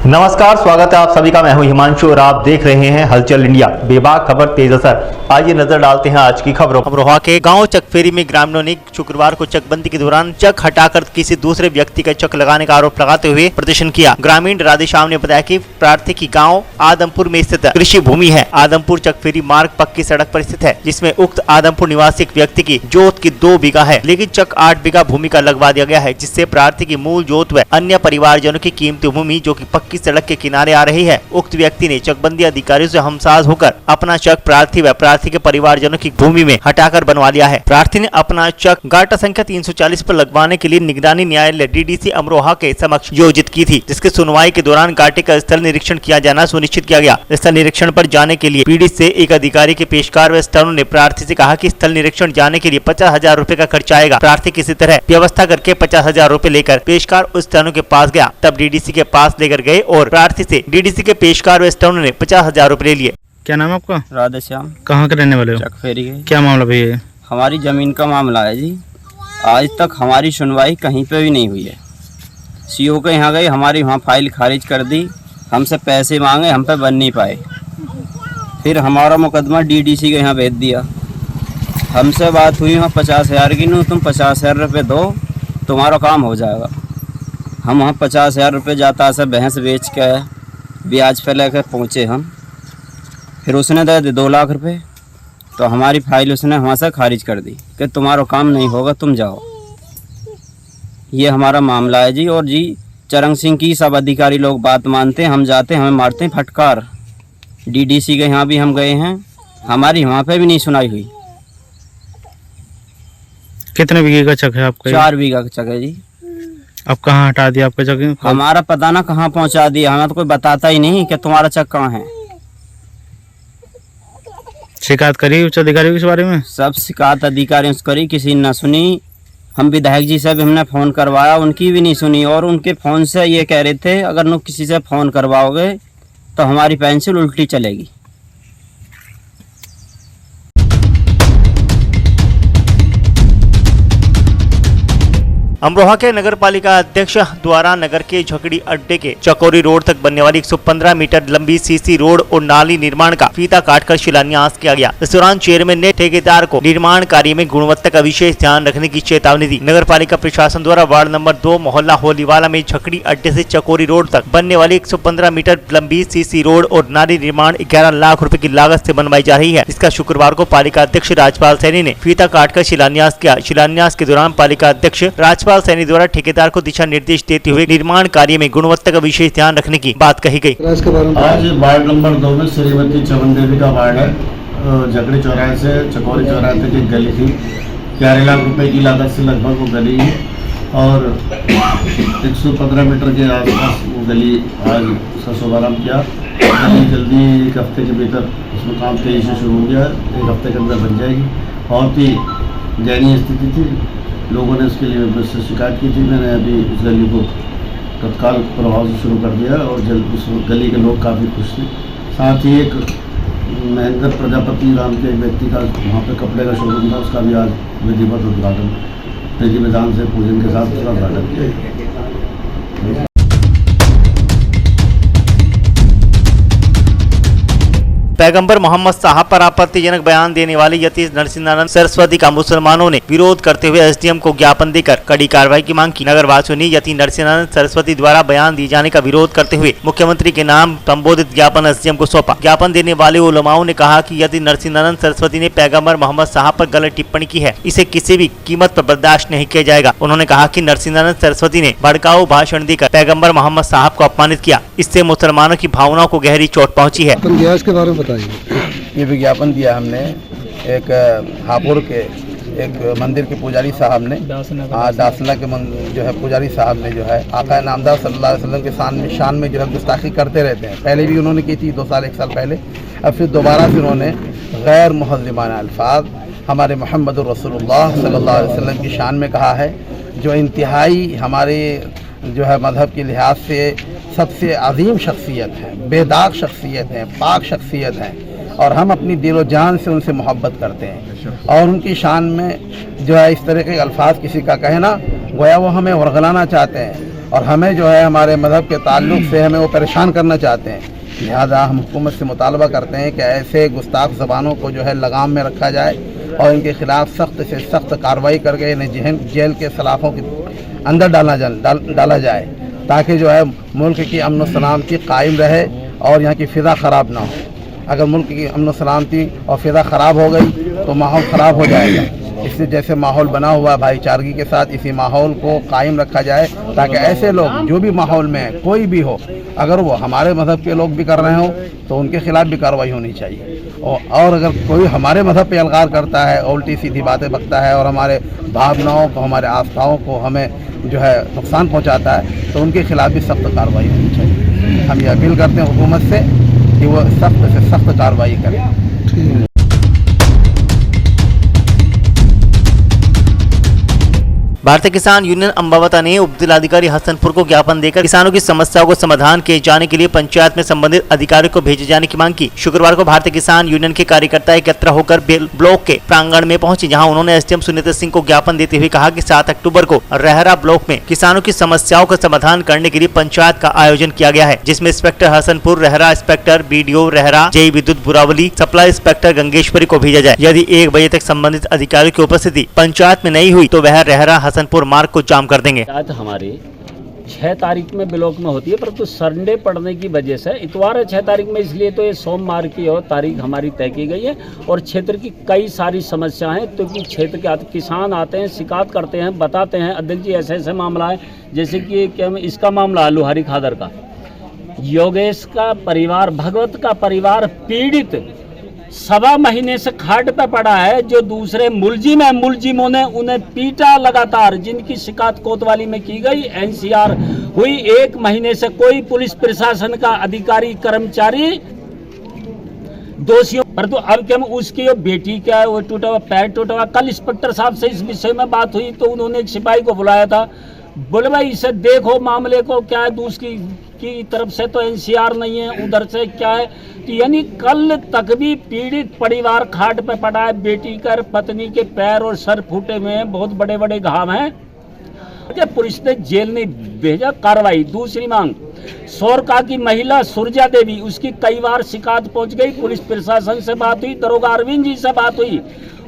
नमस्कार, स्वागत है आप सभी का। मैं हूं हिमांशु और आप देख रहे हैं हलचल इंडिया। बेबाक खबर तेज असर। आइए नजर डालते हैं आज की खबरों। अमरोहा के गांव चकफेरी में ग्रामीणों ने शुक्रवार को चकबंदी के दौरान चक हटाकर किसी दूसरे व्यक्ति का चक लगाने का आरोप लगाते हुए प्रदर्शन किया। ग्रामीण राधेश्याम ने बताया कि प्रार्थी की गाँव आदमपुर में स्थित कृषि भूमि है। आदमपुर चकफेरी मार्ग पक्की सड़क पर स्थित है, जिसमें उक्त आदमपुर निवासी एक व्यक्ति की जोत की 2 बीघा है, लेकिन चक 8 बीघा भूमि का लगवा दिया गया है, जिससे प्रार्थी की मूल जोत व अन्य परिवारजनों की कीमती भूमि जो की पक्की सड़क के किनारे आ रही है। उक्त व्यक्ति ने चकबंदी अधिकारियों से हमसाज होकर अपना चक प्रार्थी व प्रार्थी के परिवारजनों की भूमि में हटाकर बनवा लिया है। प्रार्थी ने अपना चक गाटा संख्या 340 पर लगवाने के लिए निगरानी न्यायालय डीडीसी अमरोहा के समक्ष योजित की थी, जिसके सुनवाई के दौरान गाटे का स्थल निरीक्षण किया जाना सुनिश्चित किया गया। स्थल निरीक्षण पर जाने के लिए पीड़ित से एक अधिकारी के पेशकार व स्टारों ने प्रार्थी से कहा कि स्थल निरीक्षण जाने के लिए 50,000 रूपए का खर्च आएगा। प्रार्थी किसी तरह व्यवस्था करके 50,000 रूपए लेकर पेशकार उस स्टारों के पास गया। तब डीडीसी के पास लेकर गए और प्रार्थी से डीडीसी के पेशकार व स्टारों ने 50,000 रूपए ले लिए। क्या नाम है आपका? राधेश्याम। कहाँ के रहने वाले हो? चकफेरी के। क्या मामला भैया? हमारी ज़मीन का मामला है जी। आज तक हमारी सुनवाई कहीं पे भी नहीं हुई है। सीओ के यहाँ गए, हमारी वहाँ फाइल खारिज कर दी, हमसे पैसे मांगे, हम पे बन नहीं पाए। फिर हमारा मुकदमा डीडीसी के यहाँ भेज दिया। हमसे बात हुई वहाँ 50,000 की, तुम 50,000 रुपये दो, तुम्हारा काम हो जाएगा। हम वहाँ 50,000 रुपये जाता से भैंस बेच के ब्याज पे लेकर पहुँचे हम। फिर उसने दे 2 लाख रुपए, तो हमारी फाइल उसने वहाँ से खारिज कर दी कि तुम्हारा काम नहीं होगा, तुम जाओ। ये हमारा मामला है जी। और जी चरण सिंह की सब अधिकारी लोग बात मानते हैं, हम जाते हैं, हमें मारते हैं फटकार। डीडीसी के यहाँ भी हम गए हैं, हमारी वहाँ पे भी नहीं सुनाई हुई। कितने बीघे का चक है आपका? 4 बीघा का चक है जी। अब कहाँ हटा दिया आपका चक? हमारा पता ना कहाँ पहुँचा दिया, हमें तो कोई बताता ही नहीं कि तुम्हारा चक कहाँ है। शिकायत करी उच्च अधिकारियों के बारे में? सब शिकायत अधिकारियों से करी, किसी ने ना सुनी। हम विधायक जी से भी हमने फ़ोन करवाया, उनकी भी नहीं सुनी। और उनके फ़ोन से ये कह रहे थे अगर नु किसी से फ़ोन करवाओगे तो हमारी पेंसिल उल्टी चलेगी। अमरोहा के नगर पालिका अध्यक्ष द्वारा नगर के झकड़ी अड्डे के चकोरी रोड तक बनने वाली 115 मीटर लंबी सीसी रोड और नाली निर्माण का फीता काटकर शिलान्यास किया गया। इस दौरान चेयरमैन ने ठेकेदार को निर्माण कार्य में गुणवत्ता का विशेष ध्यान रखने की चेतावनी दी। नगर पालिका प्रशासन द्वारा वार्ड नंबर 2 मोहल्ला होलीवाला में झकड़ी अड्डे से चकोरी रोड तक बनने वाली 115 मीटर लंबी सीसी रोड और नाली निर्माण 11 लाख रूपए की लागत से बनवाई जा रही है। इसका शुक्रवार को पालिका अध्यक्ष राजपाल सैनी ने फीता काटकर शिलान्यास किया। शिलान्यास के दौरान पालिका अध्यक्ष राजपाल सैनी द्वारा ठेकेदार को दिशा निर्देश देते हुए निर्माण कार्य में गुणवत्ता का विशेष ध्यान रखने की बात कही गई। आज वार्ड नंबर 2 में श्रीमती चमन देवी का वार्ड है। झकड़ी चौराहे से चकोरी चौराहे तक एक गली थी। 11 लाख रुपए की लागत से लगभग वो गली है और 115 मीटर के आसपास वो गली आज उसका शुभारम्भ किया। जल्दी एक हफ्ते के भीतर उसमें काम तेजी से शुरू हो गया, 1 हफ्ते के अंदर बन जाएगी। बहुत ही दयनीय स्थिति थी, लोगों ने उसके लिए मुझसे शिकायत की थी। मैंने अभी उस गली को तत्काल प्रभाव से शुरू कर दिया और जल्द उस गली के लोग काफ़ी खुश थे। साथ ही एक महेंद्र प्रजापति नाम के एक व्यक्ति का वहाँ पे कपड़े का शोरूम था, उसका भी आज विधिवत उद्घाटन विधि विधान से पूजन के साथ उसका उद्घाटन किया। पैगंबर मोहम्मद साहब पर आपत्तिजनक बयान देने वाले यतीश नरसिंहानंद सरस्वती का मुसलमानों ने विरोध करते हुए एसडीएम को ज्ञापन देकर कड़ी कार्रवाई की मांग की। नगर वासियों ने यतीश नरसिंहानंद सरस्वती द्वारा बयान दिए जाने का विरोध करते हुए मुख्यमंत्री के नाम संबोधित ज्ञापन एसडीएम को सौंपा। ज्ञापन देने वाले उलमाओं ने कहा कि यतीश नरसिंहानंद सरस्वती ने पैगंबर मोहम्मद साहब पर गलत टिप्पणी की है, इसे किसी भी कीमत पर बर्दाश्त नहीं किया जाएगा। उन्होंने कहा कि नरसिंहानंद सरस्वती ने भड़काऊ भाषण देकर पैगंबर मोहम्मद साहब को अपमानित किया, इससे मुसलमानों की भावनाओं को गहरी चोट पहुँची है। के बारे में बताइए। ये विज्ञापन दिया हमने एक हापुड़ के एक मंदिर के पुजारी साहब ने, दासना के जो है पुजारी साहब ने जो है आका नामदार सल्लल्लाहु अलैहि वसल्लम के शान में जो है गुस्ताखी करते रहते हैं। पहले भी उन्होंने की थी 2 साल 1 साल पहले, अब फिर दोबारा से उन्होंने गैर मुहज़्ज़िमाना अल्फाज हमारे मोहम्मद रसूलुल्लाह सल्लल्लाहु अलैहि वसल्लम की शान में कहा है, जो इंतहाई हमारे जो है मज़हब के लिहाज से सबसे अजीम शख्सियत है, बेदाग शख्सियत है, पाक शख्सियत है और हम अपनी दिल व जान से उनसे मोहब्बत करते हैं। और उनकी शान में जो है इस तरह के अल्फाज किसी का कहना गोया वो हमें वरगलाना चाहते हैं। और हमें जो है हमारे मज़हब के ताल्लुक़ से हमें वो परेशान करना चाहते हैं। लिहाजा हम हुकूमत से मुतालबा करते हैं कि ऐसे गुस्ताख ज़बानों को जो है लगाम में रखा जाए और इनके ख़िलाफ़ सख्त से सख्त कार्रवाई करके इन्हें जेल के सलाखों के अंदर डाला जाए, ताकि जो है मुल्क की अमन व सलामती कायम रहे और यहाँ की फ़िज़ा ख़राब ना हो। अगर मुल्क की अमन व सलामती और फ़िज़ा ख़राब हो गई तो माहौल ख़राब हो जाएगा। इसलिए जैसे माहौल बना हुआ भाईचारगी के साथ इसी माहौल को कायम रखा जाए, ताकि ऐसे लोग जो भी माहौल में कोई भी हो, अगर वो हमारे मज़हब के लोग भी कर रहे हों तो उनके ख़िलाफ़ भी कार्रवाई होनी चाहिए। और अगर कोई हमारे मज़हब पे अलगार करता है, उल्टी सीधी बातें बकता है और हमारे भावनाओं को, हमारे आस्थाओं को हमें जो है नुकसान पहुँचाता है, तो उनके ख़िलाफ़ भी सख्त कार्रवाई होनी चाहिए। हम ये अपील करते हैं हुकूमत से कि वो सख्त से सख्त कार्रवाई करें। भारतीय किसान यूनियन अंबावता ने उपजिलाधिकारी हसनपुर को ज्ञापन देकर किसानों की समस्याओं को समाधान किए जाने के लिए पंचायत में संबंधित अधिकारियों को भेजे जाने की मांग की। शुक्रवार को भारतीय किसान यूनियन के कार्यकर्ता एकत्र होकर ब्लॉक के प्रांगण में पहुंचे, जहां उन्होंने एसडीएम सुनीता सिंह को ज्ञापन देते हुए कहा कि 7 अक्टूबर को रहरा ब्लॉक में किसानों की समस्याओं का समाधान करने के लिए पंचायत का आयोजन किया गया है, जिसमें inspector Hasanpur Rahra, inspector BDO Rahra, JE विद्युत बुरावली, सप्लाई इंस्पेक्टर गंगेश्वरी को भेजा जाए। यदि 1 बजे तक संबंधित अधिकारियों की उपस्थिति पंचायत में नहीं हुई तो वह रहरा हसनपुर मार्ग को जाम कर देंगे। हमारी 6 तारीख में ब्लॉक में होती है, परंतु संडे पड़ने की वजह से इतवार है 6 तारीख में, इसलिए तो ये सोमवार की और तारीख हमारी तय की गई है। और क्षेत्र की कई सारी समस्याएं हैं, क्योंकि क्षेत्र के किसान आते हैं, शिकायत करते हैं, बताते हैं अध्यक्ष जी ऐसे ऐसे मामला है, जैसे कि इसका मामला लुहारी खादर का, योगेश का परिवार, भगवत का परिवार पीड़ित 1.25 महीने से खाट पे पड़ा है। जो दूसरे मुलजिमों ने उन्हें पीटा लगातार, जिनकी शिकायत कोतवाली में की गई, NCR हुई, 1 महीने से कोई पुलिस प्रशासन का अधिकारी कर्मचारी दोषियों, परंतु अब क्या उसकी बेटी का वो टूटा हुआ पैर टूटा हुआ। कल इंस्पेक्टर साहब से इस विषय में बात हुई तो उन्होंने एक सिपाही को बुलाया था, बोले भाई इसे देखो मामले को क्या है, दूसरी की तरफ से तो NCR नहीं है, उधर से क्या है। तो यानी कल तक भी पीड़ित परिवार खाट पे पड़ा है, बेटी कर पत्नी के पैर और सर फूटे हुए हैं, बहुत बड़े बड़े घाव हैं, पुलिस ने जेल नहीं भेजा। कार्रवाई। दूसरी मांग, सोरका की महिला सुरजा देवी, उसकी कई बार शिकायत पहुंच गई, पुलिस प्रशासन से बात हुई, दरोगा अरविंद जी से बात हुई,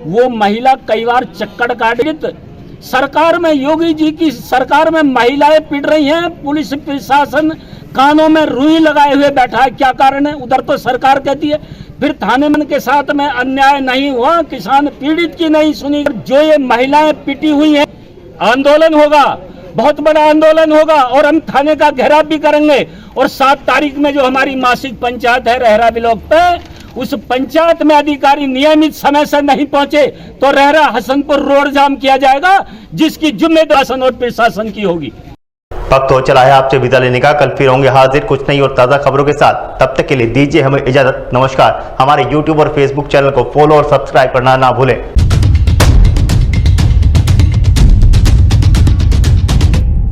वो महिला कई बार चक्कर काट। सरकार में, योगी जी की सरकार में महिलाएं पिट रही हैं, पुलिस प्रशासन कानों में रुई लगाए हुए बैठा है। क्या कारण है? उधर तो सरकार कहती है, फिर थाने मन के साथ में अन्याय नहीं हुआ, किसान पीड़ित की नहीं सुनी। जो ये महिलाएं पिटी हुई हैं, आंदोलन होगा, बहुत बड़ा आंदोलन होगा और हम थाने का घेराव भी करेंगे। और 7 तारीख में जो हमारी मासिक पंचायत है रहरा ब्लॉक पे, उस पंचायत में अधिकारी नियमित समय से नहीं पहुंचे तो रहरा हसनपुर रोड जाम किया जाएगा, जिसकी जिम्मेदारी शासन और प्रशासन की होगी। वक्त हो चला है आपसे विदा लेने का। कल फिर होंगे हाजिर कुछ नई और ताज़ा खबरों के साथ। तब तक के लिए दीजिए हमें इजाजत। नमस्कार। हमारे YouTube और Facebook चैनल को फॉलो और सब्सक्राइब करना ना भूलें।